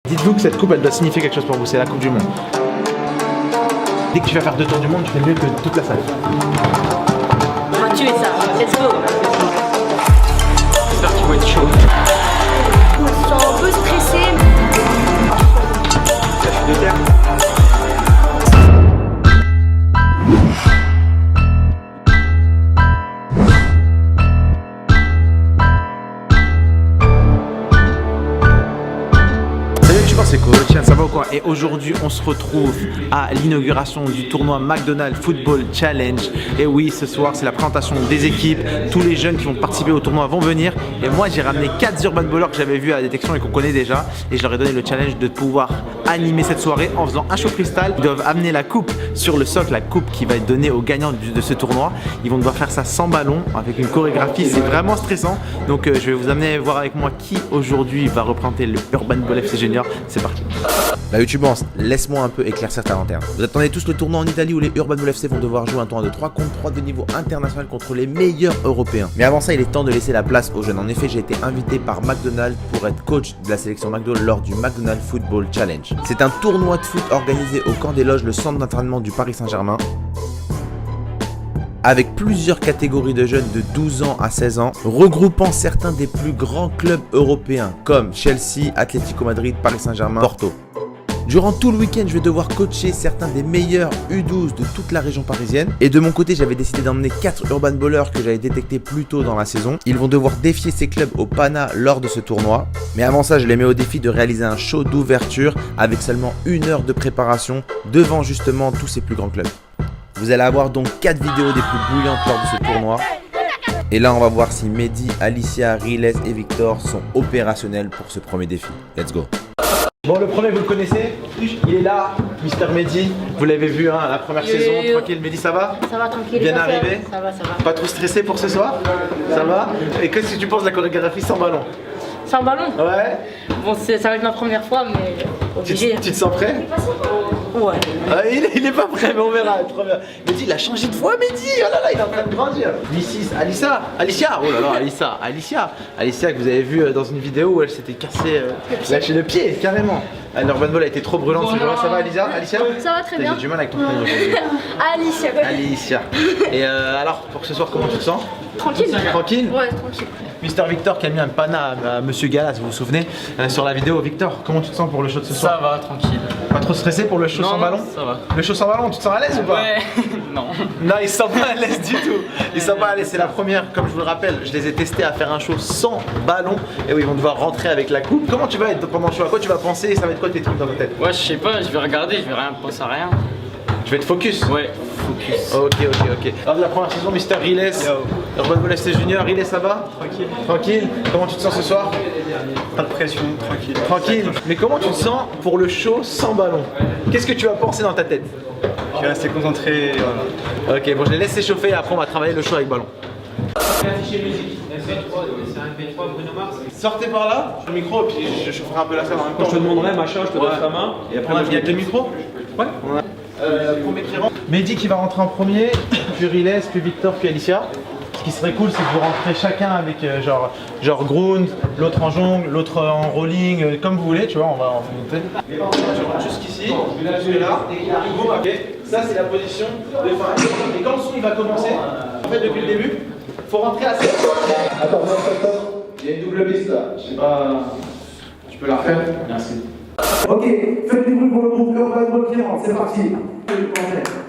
Dites-vous que cette coupe, elle doit signifier quelque chose pour vous, c'est la Coupe du Monde. Dès que tu vas faire 2 tours du monde, tu fais mieux que toute la salle. On va tuer ça, let's go. J'espère qu'ils vont être chauds. Je me sens un peu stressée. Ça, je suis de terre. C'est cool, tiens, ça va ou quoi? Et aujourd'hui on se retrouve à l'inauguration du tournoi McDonald's Football Challenge. Et oui, ce soir c'est la présentation des équipes. Tous les jeunes qui vont participer au tournoi vont venir. Et moi j'ai ramené 4 Urban Ballers que j'avais vu à la détection et qu'on connaît déjà. Et je leur ai donné le challenge de pouvoir animer cette soirée en faisant un show freestyle. Ils doivent amener la coupe sur le socle, la coupe qui va être donnée aux gagnants de ce tournoi. Ils vont devoir faire ça sans ballon, avec une chorégraphie, c'est vraiment stressant. Donc je vais vous amener voir avec moi qui aujourd'hui va représenter le Urban Ball FC Junior. C'est parti. La YouTubance, laisse-moi un peu éclaircir ta lanterne. Vous attendez tous le tournoi en Italie où les Urban Ball FC vont devoir jouer un tournoi de 3 contre 3 de niveau international contre les meilleurs européens. Mais avant ça, il est temps de laisser la place aux jeunes. En effet, j'ai été invité par McDonald's pour être coach de la sélection McDo lors du McDonald's Football Challenge. C'est un tournoi de foot organisé au Camp des Loges, le centre d'entraînement du Paris Saint-Germain, avec plusieurs catégories de jeunes de 12 ans à 16 ans, regroupant certains des plus grands clubs européens comme Chelsea, Atlético Madrid, Paris Saint-Germain, Porto. Durant tout le week-end, je vais devoir coacher certains des meilleurs U12 de toute la région parisienne. Et de mon côté, j'avais décidé d'emmener 4 Urban Ballers que j'avais détectés plus tôt dans la saison. Ils vont devoir défier ces clubs au Pana lors de ce tournoi. Mais avant ça, je les mets au défi de réaliser un show d'ouverture avec seulement 1 heure de préparation devant justement tous ces plus grands clubs. Vous allez avoir donc 4 vidéos des plus bouillantes lors de ce tournoi. Et là, on va voir si Mehdi, Alicia, Riles et Victor sont opérationnels pour ce premier défi. Let's go! Bon, le premier, vous le connaissez, il est là, Mister Mehdi. Vous l'avez vu, hein, la première saison. Tranquille, Mehdi, ça va? Ça va, tranquille. Bien arrivé? Ça va. Pas trop stressé pour ce soir? Ça va? Et qu'est-ce que tu penses de la chorégraphie sans ballon? Sans ballon? Ouais. Bon, ça va être ma première fois, mais obligé. Tu te sens prêt? Ouais. Ah, il est pas prêt, mais on verra. Mehdi, il a changé de voix, Mehdi. Oh là là, il est en train de grandir. Mrs. Alicia. Oh là là, Alicia que vous avez vu dans une vidéo où elle s'était cassée lâché le pied, carrément. L'Urban Ball a été trop brûlante. Ça va, Alicia? Ça va très bien. J'ai du mal avec ton prénom aujourd'hui. Alicia. Et alors, pour ce soir, comment tu te sens? Tranquille. Tranquille? Ouais, tranquille. Mister Victor qui a mis un pana à Monsieur Galas, vous vous souvenez, sur la vidéo. Victor, comment tu te sens pour le show de ce soir? Ça va, tranquille. Pas trop stressé pour le show sans ballon? Ça va. Le show sans ballon, tu te sens à l'aise ou pas? Ouais. Non. Non, il se sent pas à l'aise du tout. Il se sent pas à l'aise, c'est la première, comme je vous le rappelle, je les ai testés à faire un show sans ballon. Et oui, ils vont devoir rentrer avec la coupe. Comment tu vas être pendant le show? À quoi tu vas penser? Ça va être quoi tes trucs dans ta tête? Ouais, je sais pas, je vais regarder, je vais rien penser à rien. Je vais être focus. Ouais, focus. Ok. Alors de la première saison, Mister Riles, Urban Ball FC Junior, Riles, ça va? Tranquille. Comment tu te sens ce soir? Pas de pression, tranquille. Tranquille. Mais comment tu te sens pour le show sans ballon? Qu'est-ce que tu vas penser dans ta tête? Je vais rester concentré. Voilà. Ok, bon, je les laisse s'échauffer et après on va travailler le show avec ballon. Sortez par là, le micro, et puis je ferai un peu la salle en même temps. Je te demanderai machin, je te donne ta main. Et après, Il y a 2 micros? Ouais. Premier qui rentre. Mehdi qui va rentrer en premier, puis Riles, puis Victor, puis Alicia. Ce qui serait cool, c'est que vous rentrez chacun avec genre ground, l'autre en jongle, l'autre en rolling, comme vous voulez, tu vois, on va monter. Tu rentres jusqu'ici, jusque-là, et boum, ok. Ça, c'est la position de fin. Et quand le son il va commencer, en fait, depuis le début, faut rentrer assez. Attends, stop. Il y a une double piste là. Je sais pas. Tu peux la refaire? Merci. Ok, faites du bruit pour le groupe Urban Ball qui rentre, c'est parti.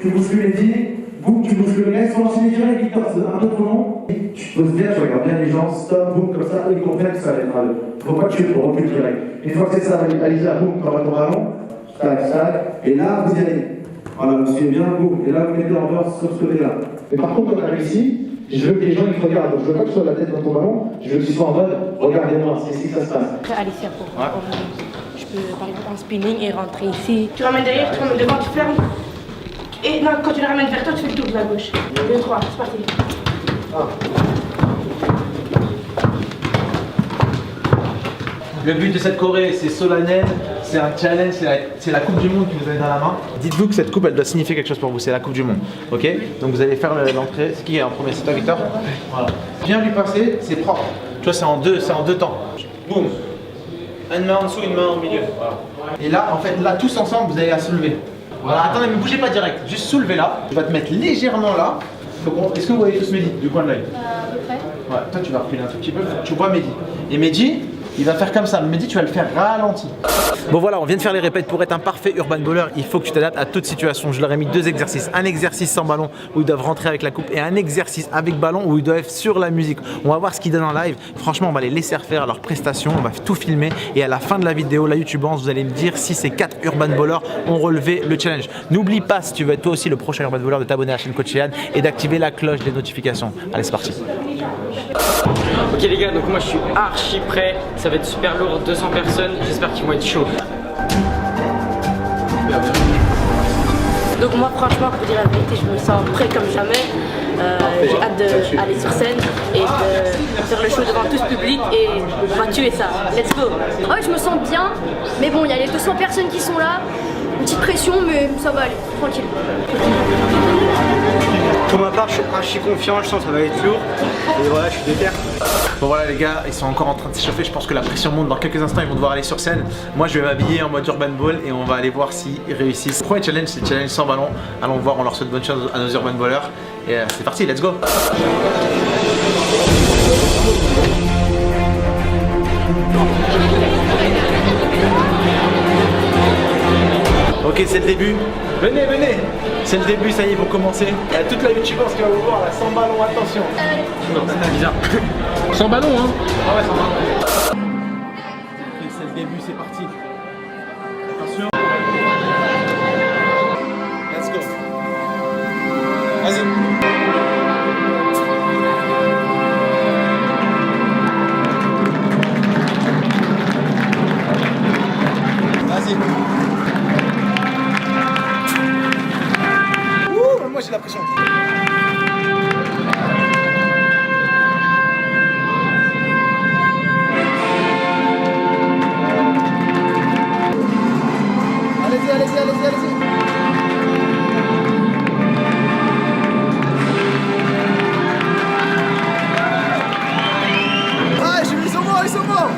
Tu bouscules Mehdi, boum, tu bouscules Riles, on enchaîne direct, Victor, c'est un peu trop long. Tu te poses bien, tu regardes bien les gens, stop, boum, comme ça, ils comprennent que ça va être à eux. Faut pas que tu recules direct. Une fois que c'est ça, Alicia, boum, quand on va ton ballon, tac, et là, vous y allez. Voilà, vous suivez bien, boum, et là, vous mettez en dehors sur ce côté-là. Mais par contre, quand tu arrives ici, je veux que les gens ils te regardent, donc je veux pas que tu sois la tête dans ton ballon, je veux que tu sois en mode, regardez-moi, c'est ici que ça se passe. Alicia, je peux par exemple en spinning et rentrer ici. Tu ramènes derrière, tu ramènes devant, tu fermes. Et non, quand tu le ramènes vers toi, tu fais le tour de la gauche. 2, 3, c'est parti. Le but de cette choré, c'est solennel, c'est un challenge, c'est la Coupe du Monde que vous avez dans la main. Dites-vous que cette coupe, elle doit signifier quelque chose pour vous, c'est la Coupe du Monde. Ok? Donc vous allez faire l'entrée. C'est qui est en premier? C'est toi, Victor? Voilà. Bien lui passer, c'est propre. Tu vois, c'est en deux temps. Boum. Une main en dessous, une main au milieu. Voilà. Et là, en fait, là, tous ensemble, vous allez la soulever. Voilà, attendez, mais bougez pas direct. Juste soulevez là. Tu vas te mettre légèrement là. Est-ce que vous voyez tous Mehdi du coin de l'œil? À peu près. Ouais, toi tu vas reculer un tout petit peu, tu vois Mehdi. Et Mehdi, il va faire comme ça. Mehdi, tu vas le faire ralenti. Bon voilà, on vient de faire les répètes. Pour être un parfait urban bowler, il faut que tu t'adaptes à toute situation. Je leur ai mis 2 exercices. Un exercice sans ballon où ils doivent rentrer avec la coupe et un exercice avec ballon où ils doivent être sur la musique. On va voir ce qu'ils donnent en live. Franchement, on va les laisser faire leurs prestations. On va tout filmer et à la fin de la vidéo, la YouTubance, vous allez me dire si ces 4 urban bowlers ont relevé le challenge. N'oublie pas, si tu veux être toi aussi le prochain urban bowler, de t'abonner à la chaîne Coach Yann et d'activer la cloche des notifications. Allez, c'est parti. Ok les gars, donc moi je suis archi prêt. Ça va être super lourd, 200 personnes. J'espère qu'ils vont être chauds. Donc moi franchement, pour dire la vérité, je me sens prêt comme jamais. J'ai hâte d'aller sur scène et de faire le show devant tout ce public et on va tuer ça. Let's go. Ouais, je me sens bien, mais bon, il y a les 200 personnes qui sont là. Une petite pression, mais ça va aller, tranquille. Pour ma part, je suis archi confiant, je sens que ça va être lourd. Et voilà, je suis déter. Bon voilà les gars, ils sont encore en train de s'échauffer. Je pense que la pression monte. Dans quelques instants, ils vont devoir aller sur scène. Moi, je vais m'habiller en mode urban ball et on va aller voir s'ils réussissent. Le premier challenge, c'est le challenge sans ballon. Allons voir, on leur souhaite bonne chance à nos urban ballers. Et c'est parti, let's go. Ok, c'est le début. Venez, venez. C'est le début, ça y est, ils vont commencer. Il y a toute la YouTubers qui va vous voir là, sans ballon, attention. Non, c'est bizarre. Sans ballon, hein. Ah ouais, sans ballon. Ok, c'est le début, c'est parti. Attention. Let's go. Vas-y. Vas-y. Moi j'ai la pression. Allez-y, allez-y, allez-y, allez-y. Ah, j'ai vu, ils sont morts, ils sont morts.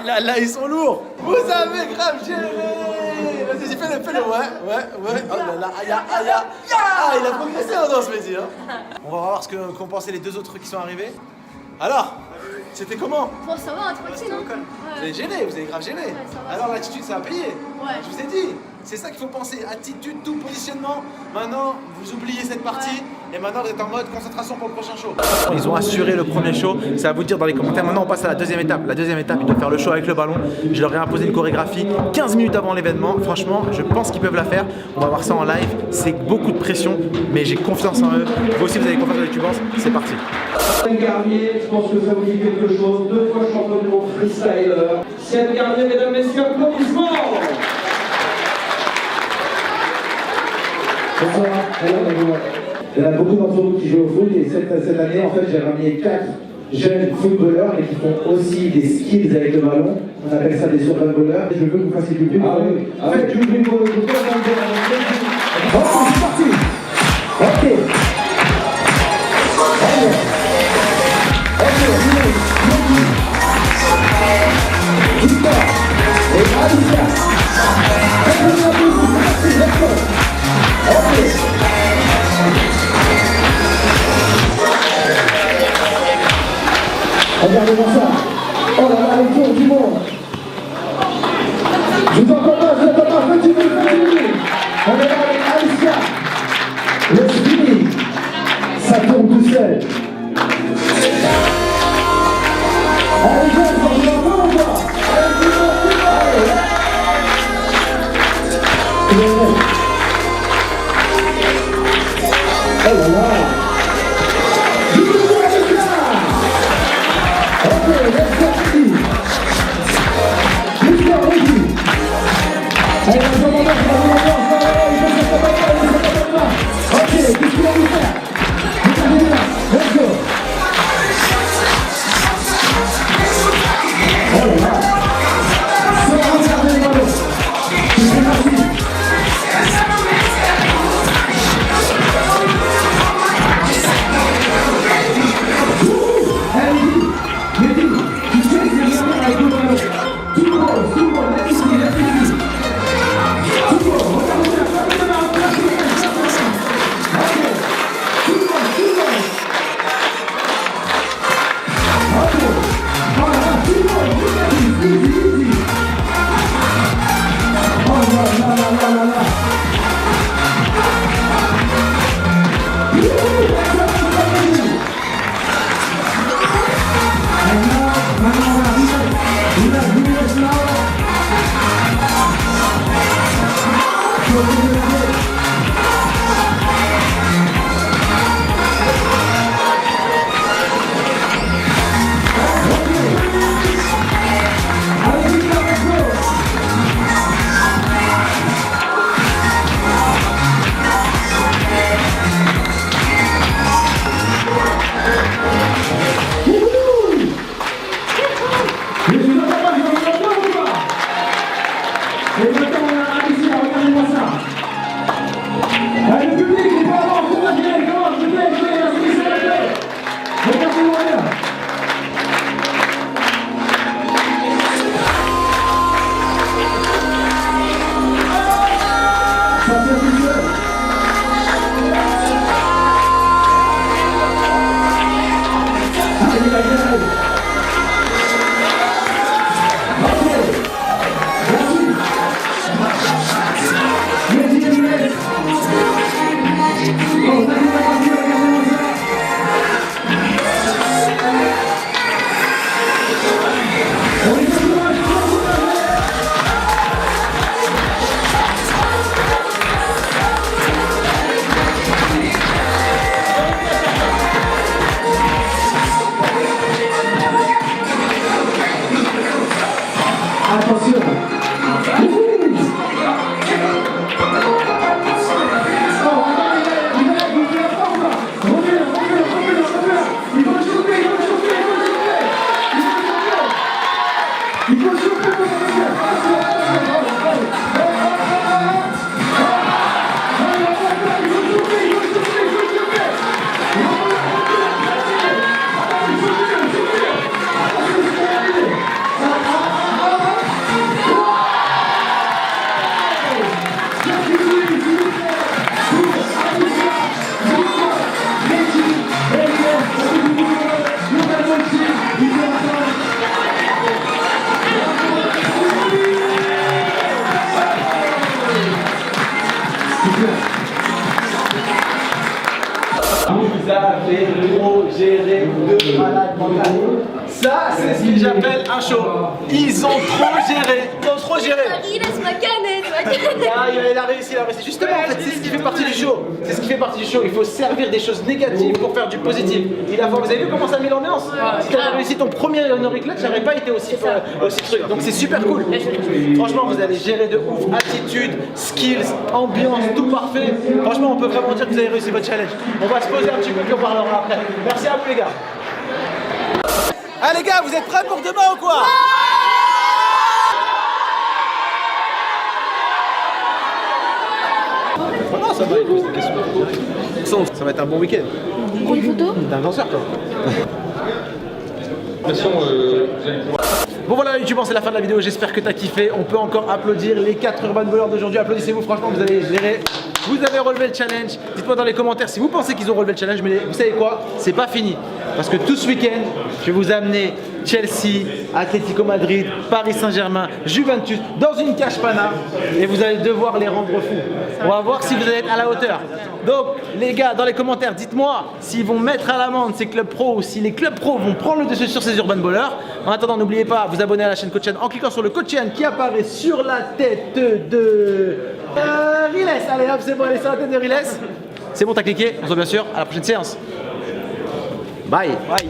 Ah là, ils sont lourds. Vous avez grave géré. Vas-y, fais-le, ouais. Oh là là, aïe. Ah, il a progressé en danse, Mehdi. On va voir ce qu'ont pensé les 2 autres qui sont arrivés. Alors, c'était comment? Bon, ça va, tranquille, non? Vous avez gêné, vous avez grave gêné. Ouais, ça va. Alors l'attitude, ça a payé. Ouais. Je vous ai dit, c'est ça qu'il faut penser. Attitude, tout, positionnement. Maintenant, vous oubliez cette partie. Et maintenant, vous êtes en mode concentration pour le prochain show. Ils ont assuré le premier show. C'est à vous de dire dans les commentaires. Maintenant, on passe à la deuxième étape. La deuxième étape, ils doivent faire le show avec le ballon. Je leur ai imposé une chorégraphie 15 minutes avant l'événement. Franchement, je pense qu'ils peuvent la faire. On va voir ça en live. C'est beaucoup de pression, mais j'ai confiance en eux. Vous aussi, vous avez confiance en YouTubers. C'est parti. Garnier, je pense que ça vous dit quelque chose. 2 fois champion du monde freestyler. Sienne Garnier, mesdames, messieurs, applaudissements. Bonsoir. Il y en a beaucoup d'entre vous qui jouent au foot et cette année, en fait, j'ai ramené 4 jeunes footballeurs mais qui font aussi des skills avec le ballon. On appelle ça des urban ballers. Je veux que vous fassiez du bruit. Faites du bruit pour le groupe. Ok, c'est parti. Ok. Regardez-moi ça. Oh là là, les tours du monde. Je vous entends pas, faites du bruit. On est là avec Alicia. Le spinning, ça tourne tout seul. Allez, jeunes, on vous entend ou pas? Oh là là. Let's go. Vous avez trop géré de malade mental. Ça, c'est ce que j'appelle un show. Ils ont trop géré. Ils ont trop géré. Il laisse ma canette, ma canette. Ah, il a réussi, il a réussi. Justement, en fait, c'est ce qui fait partie du show. C'est ce qui fait partie du show. Il faut servir des choses négatives pour faire du positif. Vous avez vu comment ça met l'ambiance? Si tu avais réussi ton premier Honoré Clutch, ça n'aurait pas été aussi truc. Donc c'est super cool. Franchement, vous allez gérer de ouf. Attitude, skills, ambiance, tout parfait. Franchement, on peut vraiment dire que vous avez réussi votre challenge. On va se poser un petit peu, puis on parlera après. Merci à vous, les gars. Ah, les gars, vous êtes prêts pour demain ou quoi? Non, ça va, il pose des questions. Ça va être un bon week-end. Pour une photo? T'es un danseur, toi. Bon voilà YouTube, c'est la fin de la vidéo, j'espère que t'as kiffé. On peut encore applaudir les 4 Urban Ballers d'aujourd'hui. Applaudissez-vous, franchement vous avez géré. Vous avez relevé le challenge. Dites-moi dans les commentaires si vous pensez qu'ils ont relevé le challenge. Mais vous savez quoi? C'est pas fini. Parce que tout ce week-end, je vais vous amener Chelsea, Atlético Madrid, Paris Saint-Germain, Juventus dans une cache pana. Et vous allez devoir les rendre fous. On va voir si vous allez être à la hauteur. Donc les gars, dans les commentaires, dites-moi s'ils vont mettre à l'amende ces clubs pro ou si les clubs pro vont prendre le dessus sur ces Urban Ballers. En attendant, n'oubliez pas de vous abonner à la chaîne Coach en cliquant sur le Coach qui apparaît sur la tête de Riles. Allez hop, c'est bon, allez sur la tête de Riles. C'est bon, t'as cliqué. On se voit bien sûr à la prochaine séance. Bye. Bye.